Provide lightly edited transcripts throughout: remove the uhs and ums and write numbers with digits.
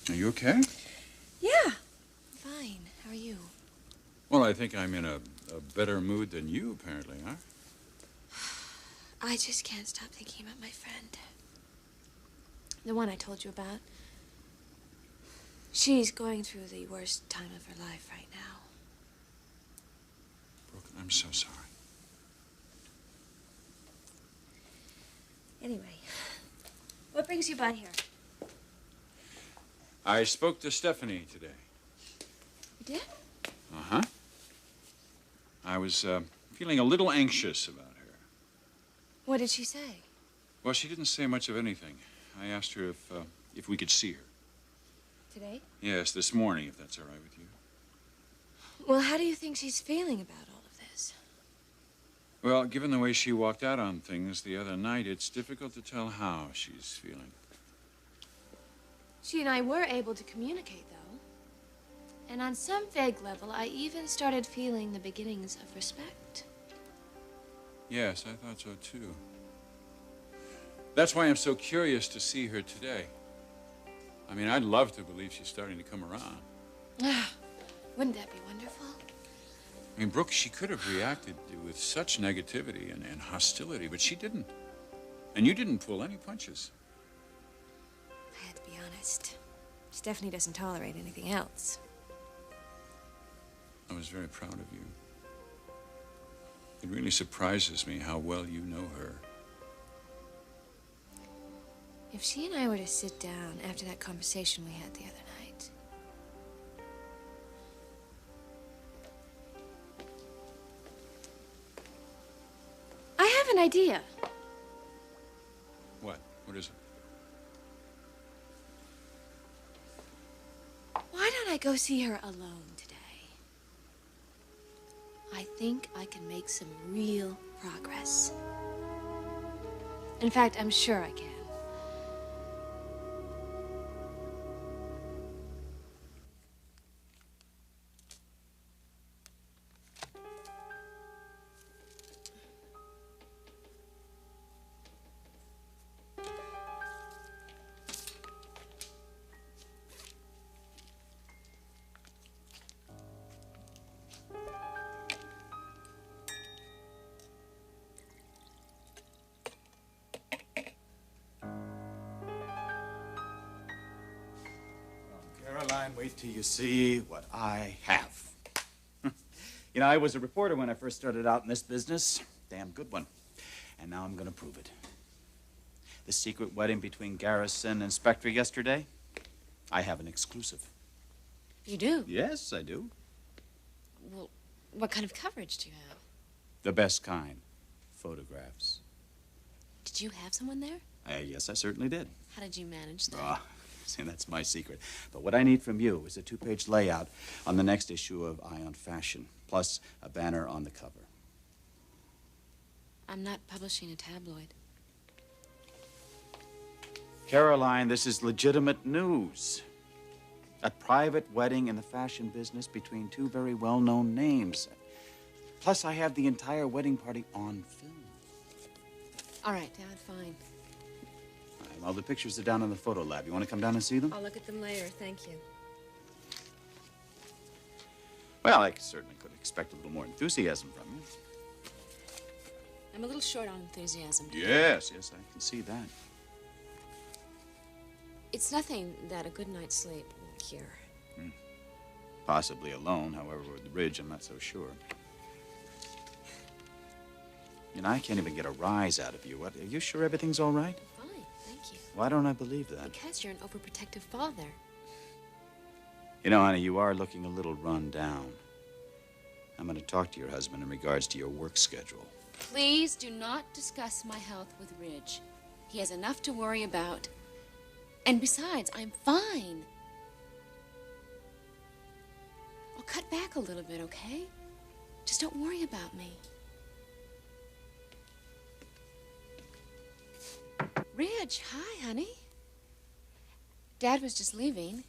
Are you okay? Yeah, I'm fine. How are you? Well, I think I'm in a better mood than you apparently are. I just can't stop thinking about my friend. The one I told you about. She's going through the worst time of her life right now. Brooke, I'm so sorry. Anyway, what brings you by here? I spoke to Stephanie today. You did? Uh-huh. I was feeling a little anxious about her. What did she say? Well, she didn't say much of anything. I asked her if we could see her. Today? Yes, this morning, if that's all right with you. Well, how do you think she's feeling about all of this? Well, given the way she walked out on things the other night, it's difficult to tell how she's feeling. She and I were able to communicate, though. And on some vague level, I even started feeling the beginnings of respect. Yes, I thought so, too. That's why I'm so curious to see her today. I mean, I'd love to believe she's starting to come around. Wouldn't that be wonderful? I mean, Brooke, she could have reacted with such negativity and hostility, but she didn't. And you didn't pull any punches. I had to be honest. Stephanie doesn't tolerate anything else. I was very proud of you. It really surprises me how well you know her. If she and I were to sit down after that conversation we had the other night. I have an idea. What? What is it? Why don't I go see her alone today? I think I can make some real progress. In fact, I'm sure I can. Caroline, wait till you see what I have. You know, I was a reporter when I first started out in this business. Damn good one. And now I'm going to prove it. The secret wedding between Garrison and Spectre yesterday, I have an exclusive. You do? Yes, I do. Well, what kind of coverage do you have? The best kind. Photographs. Did you have someone there? Yes, I certainly did. How did you manage that? Ah, see, that's my secret. But what I need from you is a 2-page layout on the next issue of Eye on Fashion, plus a banner on the cover. I'm not publishing a tabloid. Caroline, this is legitimate news. A private wedding in the fashion business between two very well-known names. Plus, I have the entire wedding party on film. All right, Dad, fine. All right, well, the pictures are down in the photo lab. You want to come down and see them? I'll look at them later, thank you. Well, I certainly could expect a little more enthusiasm from you. I'm a little short on enthusiasm. Yes, I can see that. It's nothing that a good night's sleep won't cure. Possibly alone, however, with the Ridge, I'm not so sure. You know, I can't even get a rise out of you. What, are you sure everything's all right? Fine, thank you. Why don't I believe that? Because you're an overprotective father. You know, honey, you are looking a little run down. I'm going to talk to your husband in regards to your work schedule. Please do not discuss my health with Ridge. He has enough to worry about. And besides, I'm fine. I'll cut back a little bit, okay? Just don't worry about me. Ridge, hi, honey. Dad was just leaving.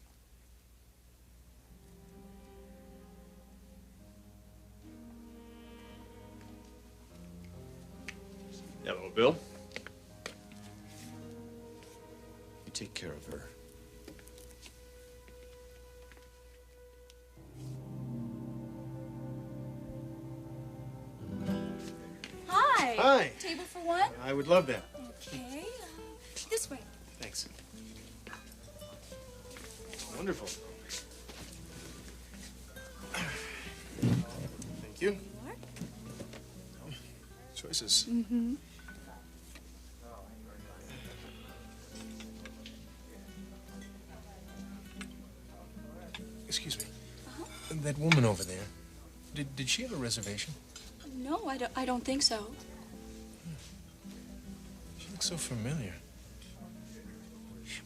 Hello, Bill. You take care of her. one? I would love that. Okay. This way. Thanks. Wonderful. Thank you. Choices. Mm-hmm. Excuse me. That woman over there, did she have a reservation? No, I don't think so. She looks so familiar.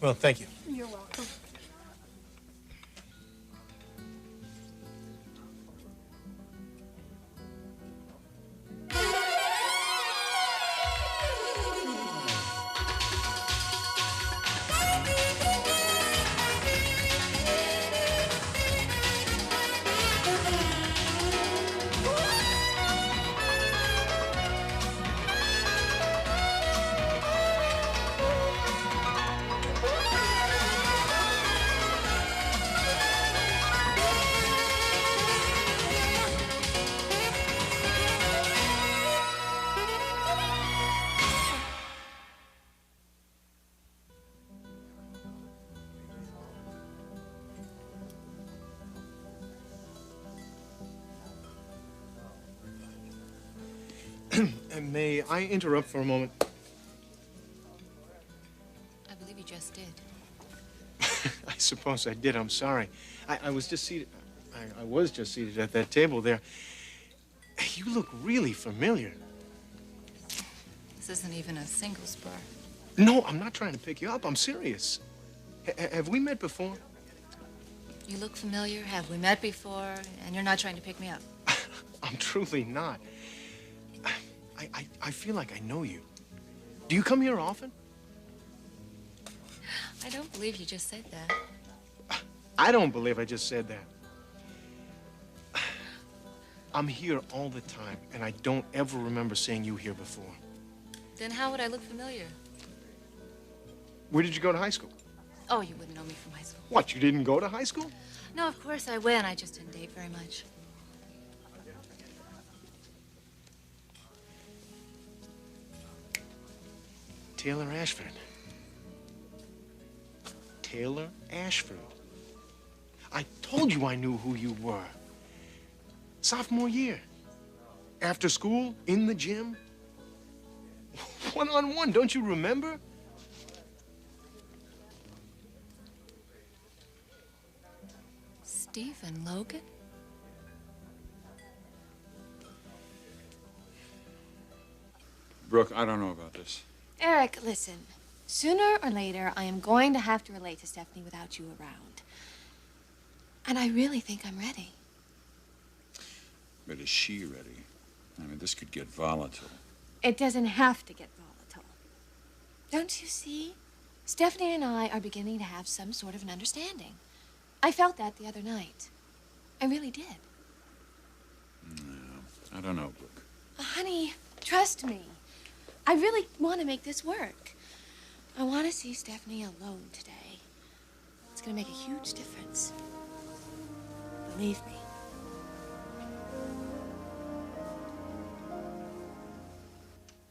Well, thank you. You're welcome. May I interrupt for a moment? I believe you just did. I suppose I did. I'm sorry. I was just seated. I was just seated at that table there. You look really familiar. This isn't even a singles bar. No, I'm not trying to pick you up. I'm serious. Have we met before? You look familiar. Have we met before? And you're not trying to pick me up. I'm truly not. I feel like I know you. Do you come here often? I don't believe you just said that. I don't believe I just said that. I'm here all the time, and I don't ever remember seeing you here before. Then how would I look familiar? Where did you go to high school? Oh, you wouldn't know me from high school. What, you didn't go to high school? No, of course I went. I just didn't date very much. Taylor Ashford. Taylor Ashford. I told you I knew who you were. Sophomore year. After school, in the gym. One-on-one, don't you remember? Stephen Logan? Brooke, I don't know about this. Eric, listen. Sooner or later, I am going to have to relate to Stephanie without you around. And I really think I'm ready. But is she ready? I mean, this could get volatile. It doesn't have to get volatile. Don't you see? Stephanie and I are beginning to have some sort of an understanding. I felt that the other night. I really did. No, I don't know, Brooke. Honey, trust me. I really want to make this work. I want to see Stephanie alone today. It's going to make a huge difference. Believe me.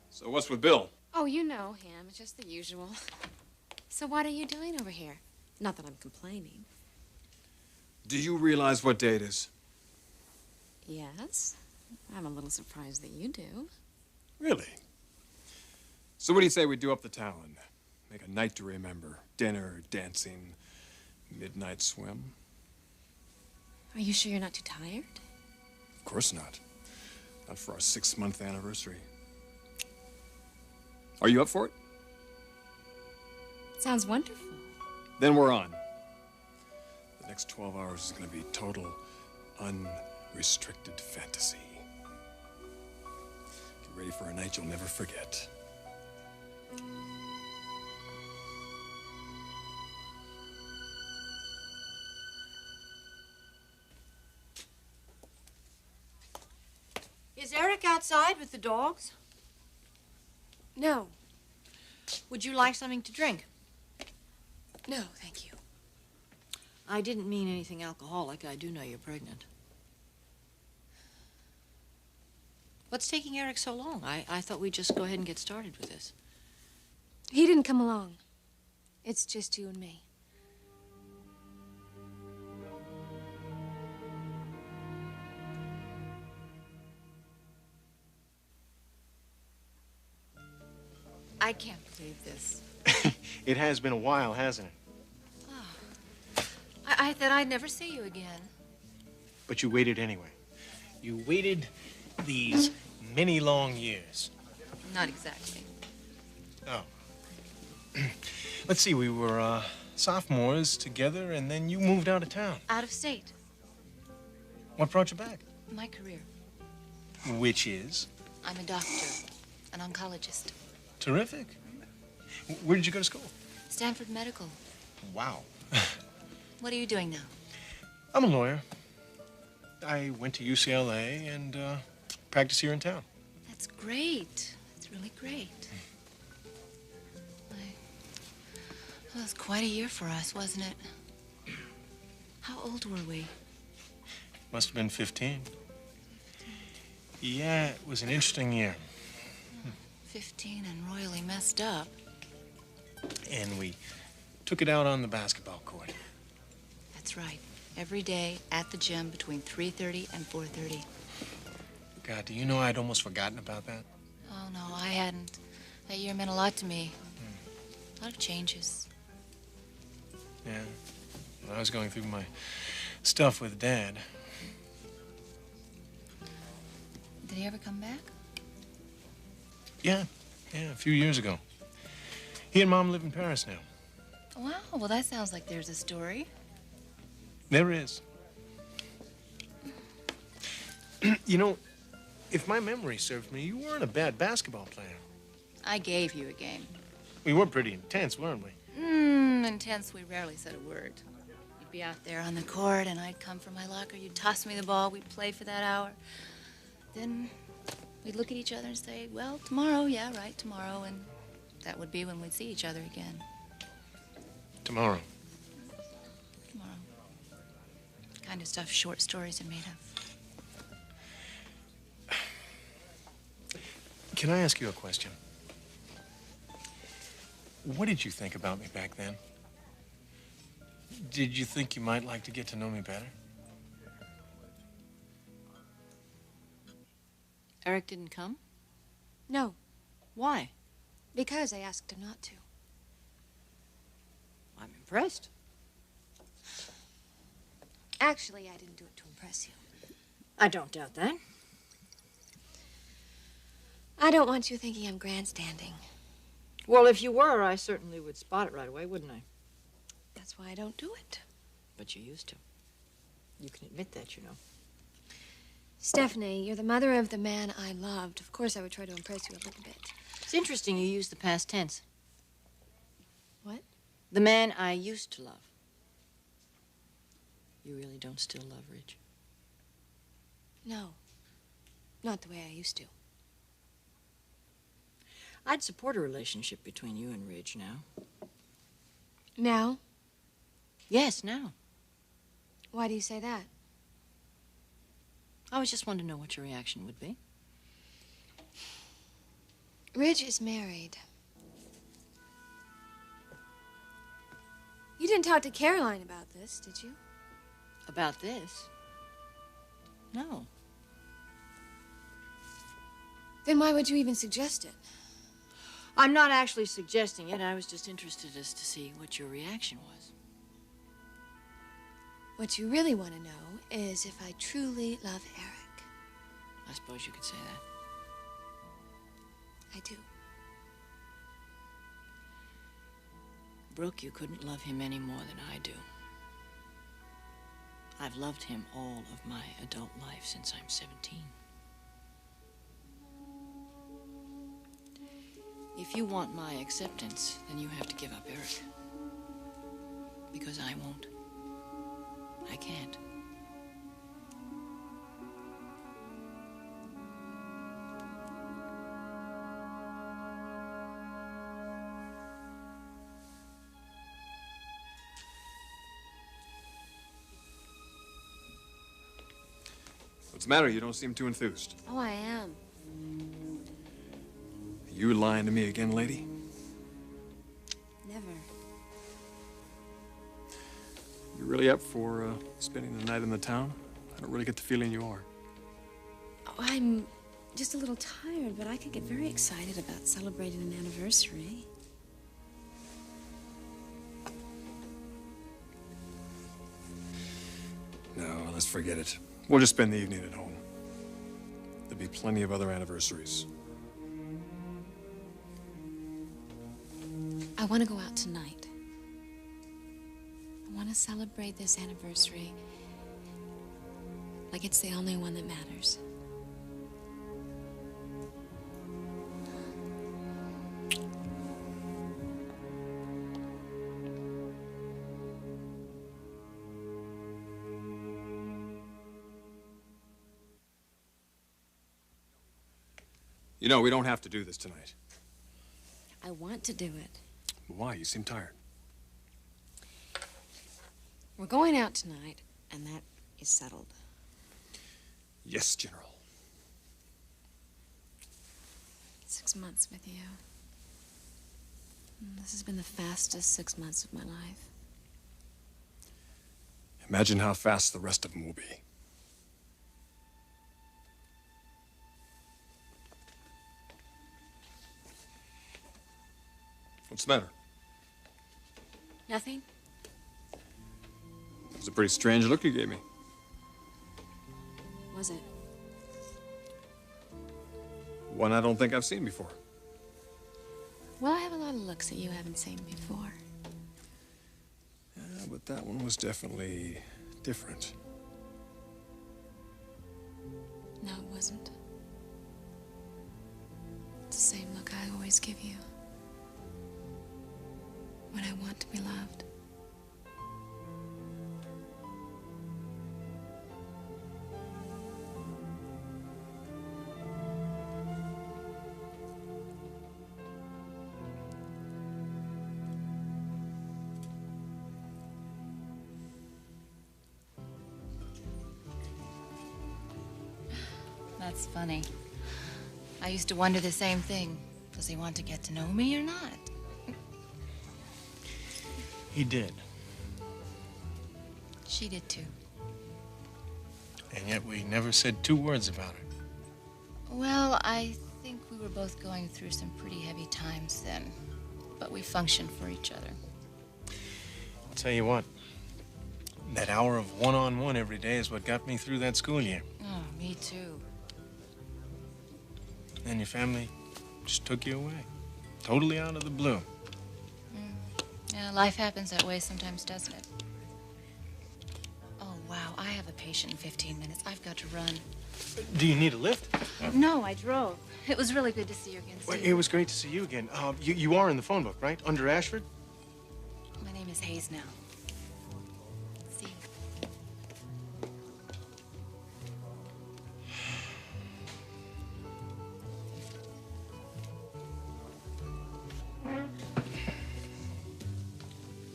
So what's with Bill? Oh, you know him. It's just the usual. So what are you doing over here? Not that I'm complaining. Do you realize what day it is? Yes. I'm a little surprised that you do. Really? So what do you say we do up the town? Make a night to remember. Dinner, dancing, midnight swim? Are you sure you're not too tired? Of course not. Not for our 6-month anniversary. Are you up for it? Sounds wonderful. Then we're on. The next 12 hours is going to be total, unrestricted fantasy. Get ready for a night you'll never forget. Is Eric outside with the dogs? No. Would you like something to drink? No, thank you. I didn't mean anything alcoholic. I do know you're pregnant. What's taking Eric so long? I thought we'd just go ahead and get started with this. He didn't come along. It's just you and me. I can't believe this. It has been a while, hasn't it? I thought I'd never see you again. But you waited anyway. You waited these many long years. Not exactly. Oh. Let's see, we were sophomores together, and then you moved out of town. Out of state. What brought you back? My career. Which is? I'm a doctor, an oncologist. Terrific. Where did you go to school? Stanford Medical. Wow. What are you doing now? I'm a lawyer. I went to UCLA and practice here in town. That's great. That's really great. Well, it was quite a year for us, wasn't it? How old were we? Must have been 15. Yeah, it was an interesting year. 15 and royally messed up. And we took it out on the basketball court. That's right. Every day at the gym between 3:30 and 4:30. God, do you know I'd almost forgotten about that? Oh, no, I hadn't. That year meant a lot to me. A lot of changes. Yeah. When I was going through my stuff with Dad. Did he ever come back? Yeah, a few years ago. He and Mom live in Paris now. Wow, well, that sounds like there's a story. There is. You know, if my memory serves me, you weren't a bad basketball player. I gave you a game. We were pretty intense, weren't we? Intense, we rarely said a word. You'd be out there on the court, and I'd come from my locker. You'd toss me the ball. We'd play for that hour. Then we'd look at each other and say, well, tomorrow, yeah, right, tomorrow. And that would be when we'd see each other again. Tomorrow. Tomorrow. Kind of stuff short stories are made of. Can I ask you a question? What did you think about me back then? Did you think you might like to get to know me better? Eric didn't come? No, Why? because I asked him not to. I'm impressed. Actually, I didn't do it to impress you. I don't doubt that. I don't want you thinking I'm grandstanding. Well, if you were, I certainly would spot it right away, wouldn't I? That's why I don't do it. But you used to. You can admit that, you know. Stephanie, you're the mother of the man I loved. Of course, I would try to impress you a little bit. It's interesting you use the past tense. What? The man I used to love. You really don't still love Ridge? No. Not the way I used to. I'd support a relationship between you and Ridge now. Now? Yes, now. Why do you say that? I was just wanting to know what your reaction would be. Ridge is married. You didn't talk to Caroline about this, did you? About this? No. Then why would you even suggest it? I'm not actually suggesting it. I was just interested as to see what your reaction was. What you really want to know is if I truly love Eric. I suppose you could say that. I do. Brooke, you couldn't love him any more than I do. I've loved him all of my adult life since I'm 17. If you want my acceptance, then you have to give up Eric. Because I won't. I can't. What's the matter? You don't seem too enthused. Oh, I am. You lying to me again, lady? Never. You really up for spending the night in the town? I don't really get the feeling you are. Oh, I'm just a little tired, but I could get very excited about celebrating an anniversary. No, let's forget it. We'll just spend the evening at home. There'll be plenty of other anniversaries. I want to go out tonight. I want to celebrate this anniversary like it's the only one that matters. You know, we don't have to do this tonight. I want to do it. Why? You seem tired. We're going out tonight, and that is settled. Yes, General. 6 months with you. This has been the fastest 6 months of my life. Imagine how fast the rest of them will be. What's the matter? Nothing? It was a pretty strange look you gave me. Was it? One I don't think I've seen before. Well, I have a lot of looks that you haven't seen before. Yeah, but that one was definitely different. No, it wasn't. It's the same look I always give you. When I want to be loved. That's funny. I used to wonder the same thing. Does he want to get to know me or not? He did. She did too. And yet we never said 2 words about it. Well, I think we were both going through some pretty heavy times then. But we functioned for each other. I'll tell you what, that hour of one-on-one every day is what got me through that school year. Oh, me too. And your family just took you away. Totally out of the blue. Yeah, life happens that way sometimes, doesn't it? Oh, wow, I have a patient in 15 minutes. I've got to run. Do you need a lift? No, I drove. It was really good to see you again, Well, Steve. it was great to see you again. You are in the phone book, right? Under Ashford? My name is Hayes now. See you.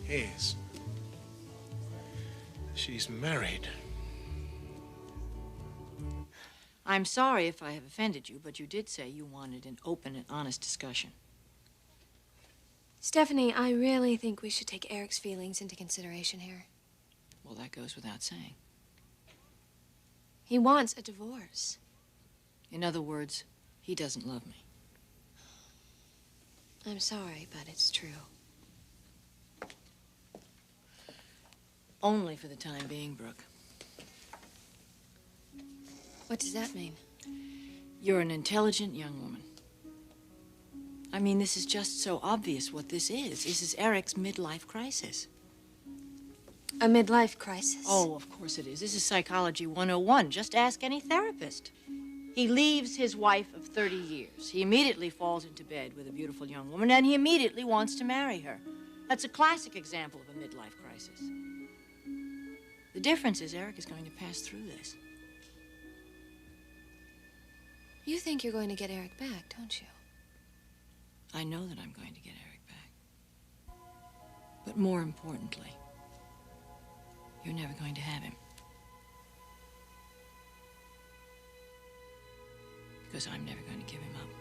Hayes. She's married. I'm sorry if I have offended you, but you did say you wanted an open and honest discussion. Stephanie, I really think we should take Eric's feelings into consideration here. Well, that goes without saying. He wants a divorce. In other words, he doesn't love me. I'm sorry, but it's true. Only for the time being, Brooke. What does that mean? You're an intelligent young woman. I mean, this is just so obvious what this is. This is Eric's midlife crisis. A midlife crisis? Oh, of course it is. This is Psychology 101. Just ask any therapist. He leaves his wife of 30 years. He immediately falls into bed with a beautiful young woman, and he immediately wants to marry her. That's a classic example of a midlife crisis. The difference is Eric is going to pass through this. You think you're going to get Eric back, don't you? I know that I'm going to get Eric back. But more importantly, you're never going to have him. Because I'm never going to give him up.